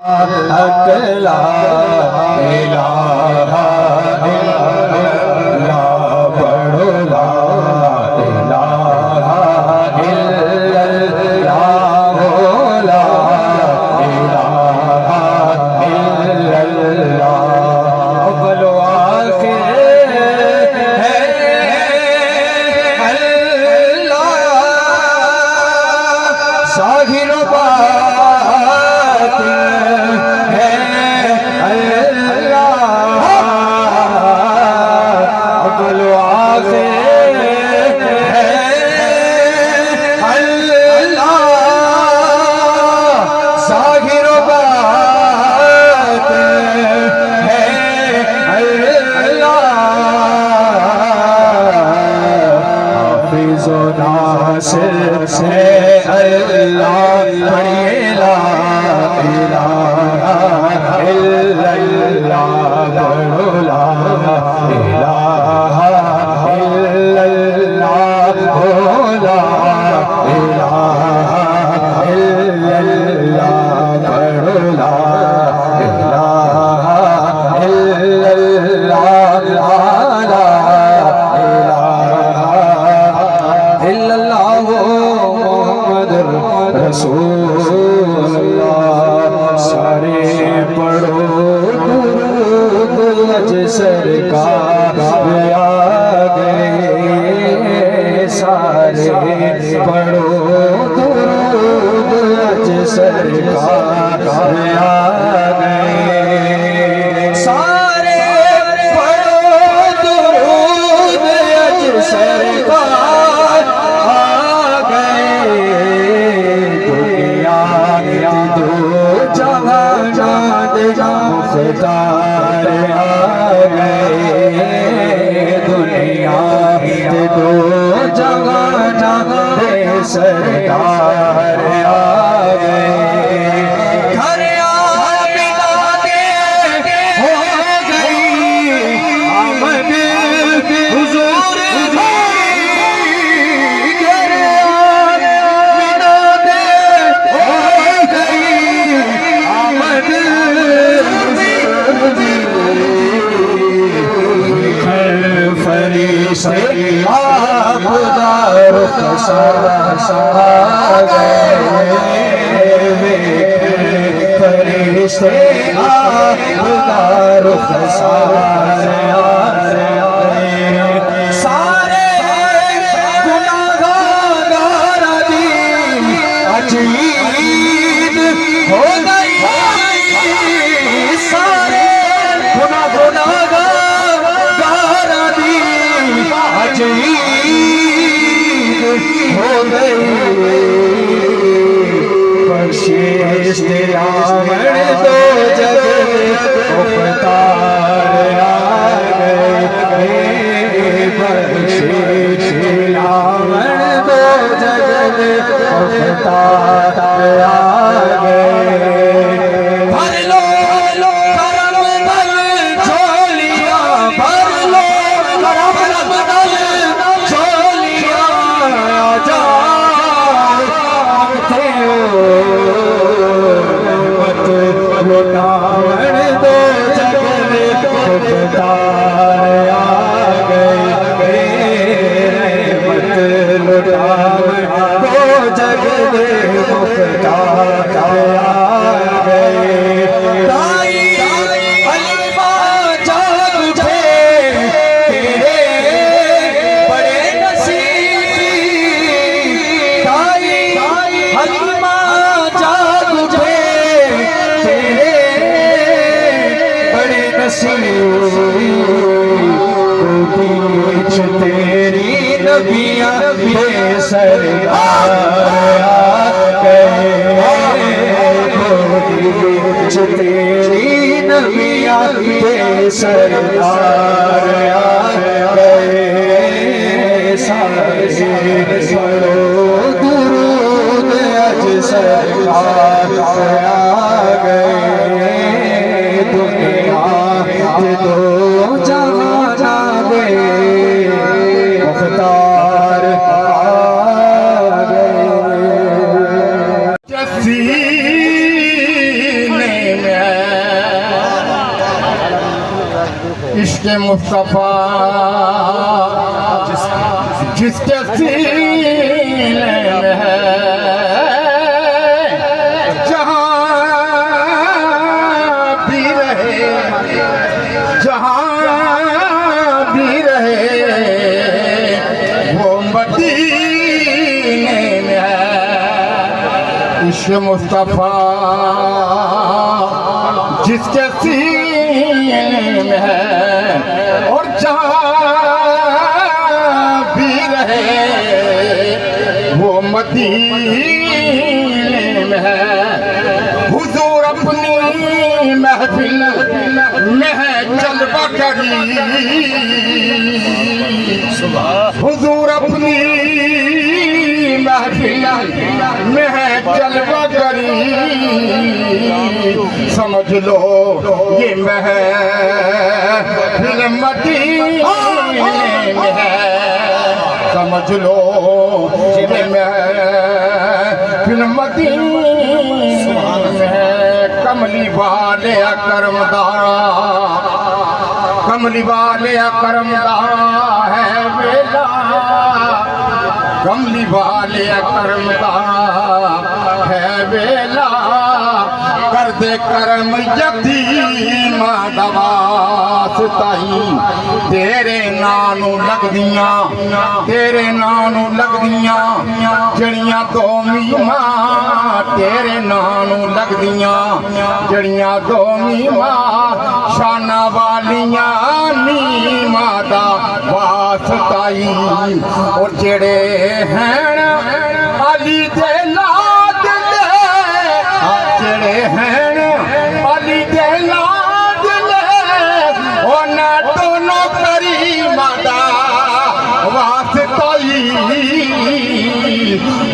अकला इलाहा इल्लल्लाह पढ़ो ला इलाहा इल्लल्लाह ला इलाहा इल्लल्लाह अव्वल आखिर है अल्लाह साहिर से अल्लाह पढ़िए ला इलाहा इल्लल्लाह पढ़ो ला इलाहा इल्लल्लाह हो ला इलाहा इल्लल्लाह पढ़ो ला इलाहा इल्लल्लाह ला रसूलुल्लाह सारे पढ़ो दुरूद अज सरकार आ गए सारे पढ़ो दुरूद अज सरकार आ गए सारे पढ़ो दुरूद अज सरकार आ गए मुख्तार आ गए दुनिया के दो जहां दे सरकार आ गए घर आमिना के हो गई आमद हुजूर घर आमिना के हो गई आमद फरिश्ते आपदा रुख आ गए फरिश्ते आपदा रुख सारे गुनाहगार दी अज ईद हो गई सारे गुनाहगार आज ईद हो गई बख्शिश आमण दो जग मुख्तार आ गए बख्शिश आमण दो जग मुख्तार आ गए भर लो करम दल झोलिया भर लो करम दल झोलिया जा मत लुटावन दो जगत मुख्तार आ गए मत लुटावन दो जगत मुख्तार आ गए तेरी नबियाँ बेसरकार आ गए तेरी नबियाँ बेसरकार आ गए सारे पढ़ो दुरूद अज सरकार आ गए दुनिया के दो जहां जा गए मुख्तार आ गए जफी ने इश्क मुस्तफा जिसके सीने में है, जहाँ भी रहे, जहाँ भी रहे, वो मदीने में है। इश्क मुस्तफा जिसके सीने में है, और जहाँ भी रहे वो मदीने में है। हुजूर अपनी महफिल में है जलवा करी, हुजूर अपनी महफिल में है जलवा करी। समझ लो ये महफिल मदीने में है, समझ लो ये महफिल मदीने में है। कमली वाले करमदारा, कमली वाले करमदारा है बेला, कमली वाले करमदारा है बेला। कर दे करम यतीम दवासताई, तेरे नानू लगदियां, तेरे नानू लगदियां जड़ियां दो मीमा, तेरे नानू लगदियां जड़ियां दो मीमा। शाना वालियां नीमा दा वासताई, और जेड़े हैं अली दे लाद ले, जेड़े हैं अली दे लाद ले, उन्हां दोनों करीमां दा वासताई,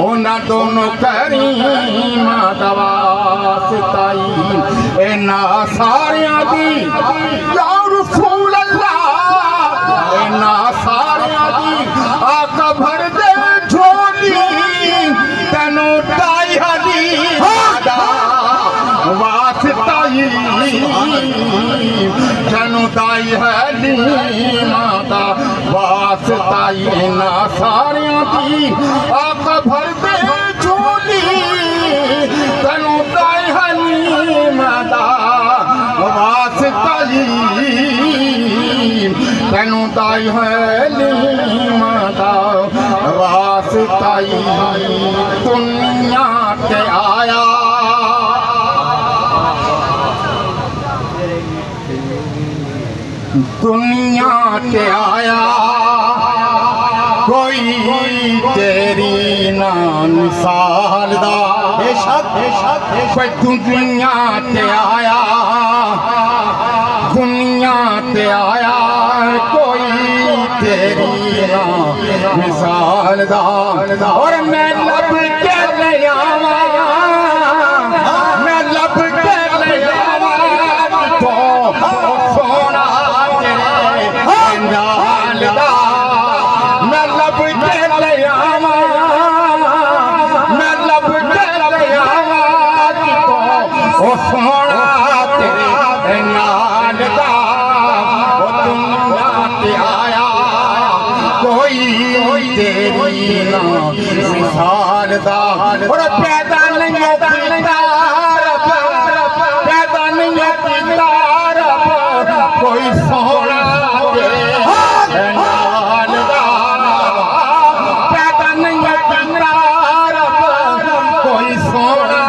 उन्हां दोनों करीमां दा वासताई। इन्हां सारियां दी या रसूल अल्लाह, इन्हां सारियां दी आका भर दे झोली, तैनू ताई हली दा वासताई, तैनू ताई हली माता वासताई। इन्हां सारियां दी आका भर दे झोली, तैनू ताई हली माता वासताई, तैनू ताई हली माता वासताई। दुनिया के आया दुनिया के आया कोई तेरी ना मिसाल दा, कोई दुनिया ते आया, दुनिया ते आया कोई तेरी ना मिसाल दा। और मैं लब के ले आवा, मैं लब के ले आवा तो सोना तेरे नाल दा। मैं लब के ले आवा, मैं लब के ले आवा तो सोना तेरे नाल दा। आया कोई तेरी ना मिसाल दा, और पैदा नहीं कीता रब, पैदा नहीं कीता रब कोई सोना तेरे नाल दा, पैदा नहीं कीता रब कोई सोना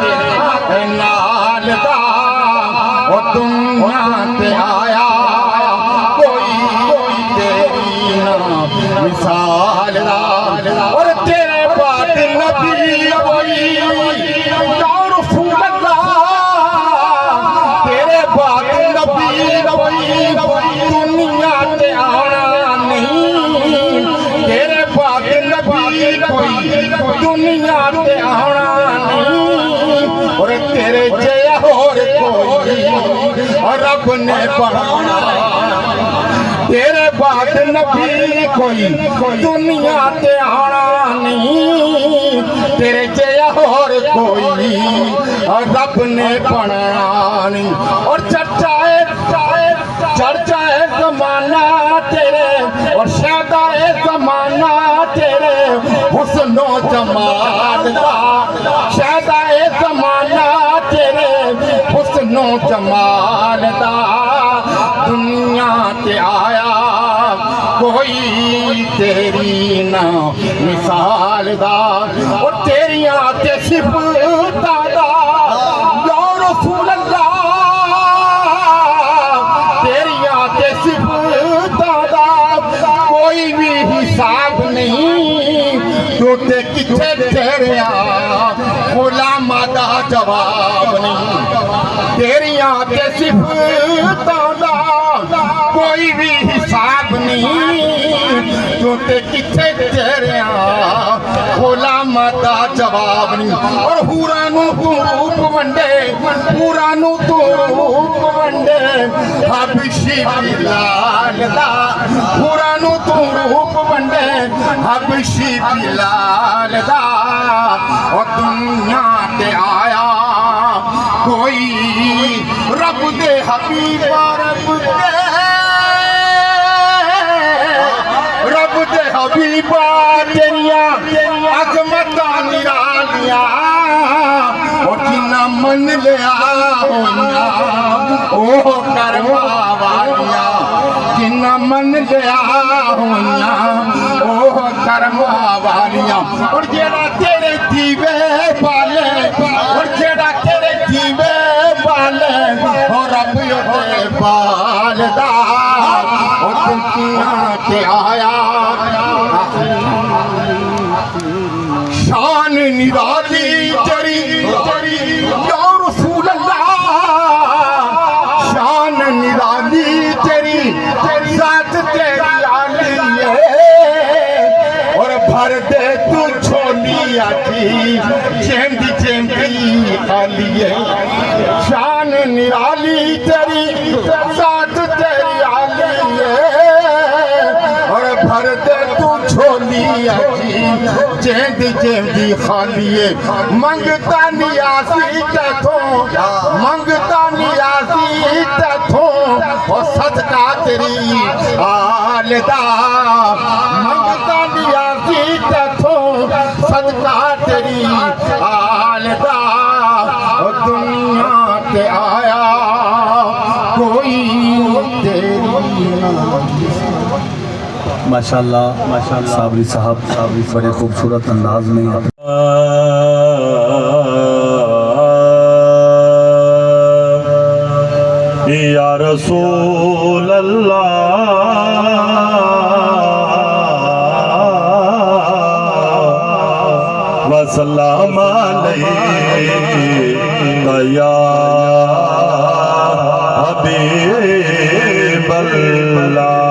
तेरे नाल दा। और दुनिया ते आया मिसाल दा, और तेरे बाद नबी वही रसूल अल्लाह, तेरे बाद नबी वही दुनिया ते आना नहीं, तेरे बाद नबी कोई दुनिया ते आना नहीं। और तेरे जया और कोई रब ने बनाना, तेरे बाद नबी कोई दुनिया ते आना नहीं, तेरे जया और कोई रब ने बनाना नहीं। और चर्चा है जमाल दा शहदा ए जमाना तेरे हुस्नो जमाल दा दुनिया ते आया कोई तेरी ना मिसाल दा और तेरियां ते सिफतां दा या रसूल अल्लाह तेरियां ते सिफतां दा कोई भी हिसाब नहीं तो ते किथे तेरिया गुलामा दा जवाब नहीं तेरियां ते सिफतां दा कोई भी हिसाब नहीं तो ते किथे तेरिया गुलामा दा जवाब नहीं और हूरां नू तू रूप वंडे हूरां नू तू रूप वंडे हबशी बिलाल दा हूरां नू तू रूप वंडे हबशी बिलाल दा और दुनिया ते आया कोई रब दे हबीबा रब दे हबीबा तेरिया अजमतां निरालियां और जिन्ना मन लिया होइया ओ करवा वालियां जिन्ना मन लिया होइया ओ करवा वालियां और जेड़ा तेरे दीवे बाले और जेड़ा तेरे दीवे बाले और रब ओदे बाल दा और दुनिया ते आया शान निराली तेरी या रसूल अल्लाह शान निराली तेरी जात तेरी आली है और भर दे तू छोली आखी जेंदी जेंदी खाली है शान निराली तेरी जात तेरी आली है और भर दे तू छोली आखी जेंदी जेंदी खाली है मंगता नियासी तैथों मंगता नियासी तैथों और सदका तेरी आल दा मंगता नियासी तैथों सदका तेरी आल दा और दुनिया ते आया कोई तेरी माशाल्लाह साबरी साहब बड़े खूबसूरत अंदाज में या रसूल अल्लाह वसल्लम अलैका या हबीब अल्लाह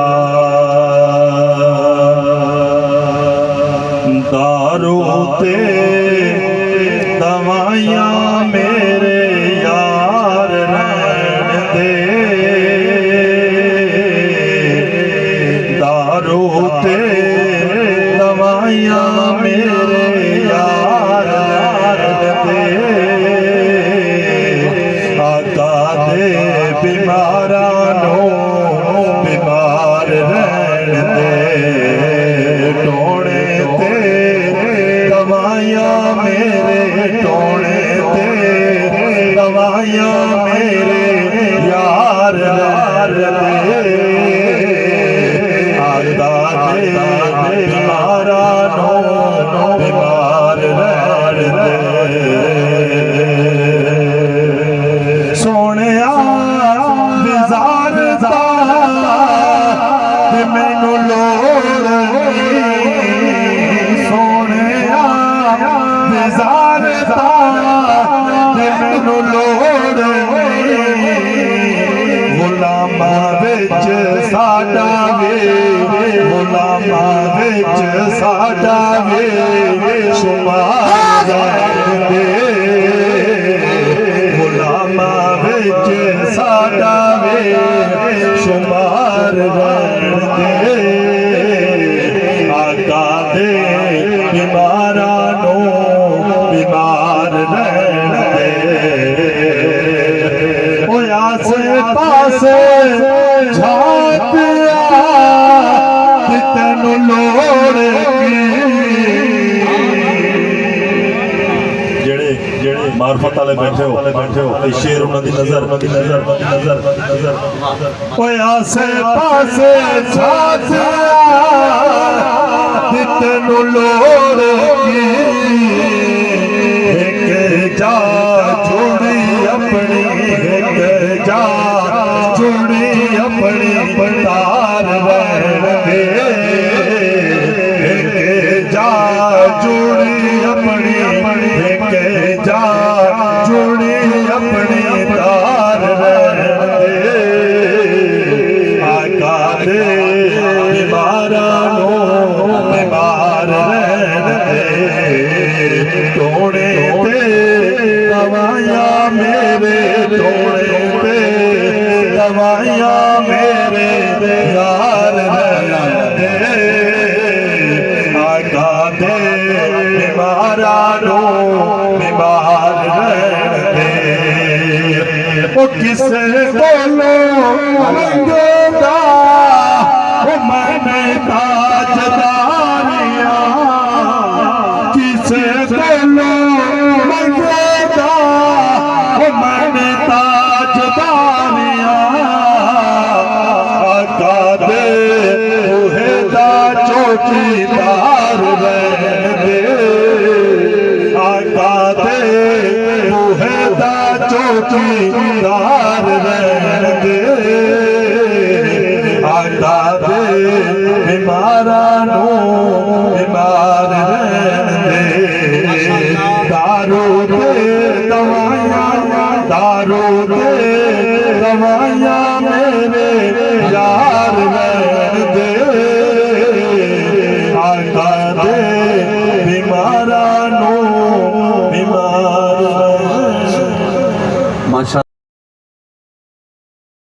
दारू ते दवाइयाँ मेरे यार रहन दे दारू ते दवाइयाँ मेरे यार रहन दे आका दे बीमारा नो बीमार रहन दे टोने ते दवाइयाँ मेरे टोने ते दवाइयाँ मेरे यार दे आता दे बीमारा नो बीमार रहन दे सोने विजार दा मैनू लोड़ सोने विजार दा मैनू लोड़ गुलामा विच साडा वे गुलामा विच साडा वे शुमार दे गुलामा विच साडा वे शुमार दे आका दे बीमारा नो बीमार रहन दे ओ आसे पासे झांकिया कि तैनू लोड़ की बैठे हो शेर उन्होंने नजर ओए आसे पासे साथ जितनु लोड़ की एक जा जुड़ी अपनी एक जा जुड़ी अपनी तार रहन दे एक जा जुड़ी अपनी एक जा जुड़ी अपनी तार रहन दे आका दे बीमारा नो बीमार रहन दे तोड़े ते दवाइयां मेरे तोड़े पे दवाइयां मेरे यार रहन दे आका दे बीमारा नो बीमार रहन दे ओ किसे बोलो मंगेगा ओ मैंने ताजदारियां किसे बोलो मंगेगा ओ मैंने ताजदारियां आका दे उहेदा चौकीदार रहन दे आका दे उहेदा चौकीदार रहन दे आका दे बीमारा नो बीमार रहन दे दारू दे दवाइयां मेरे यार रहन दे आका दे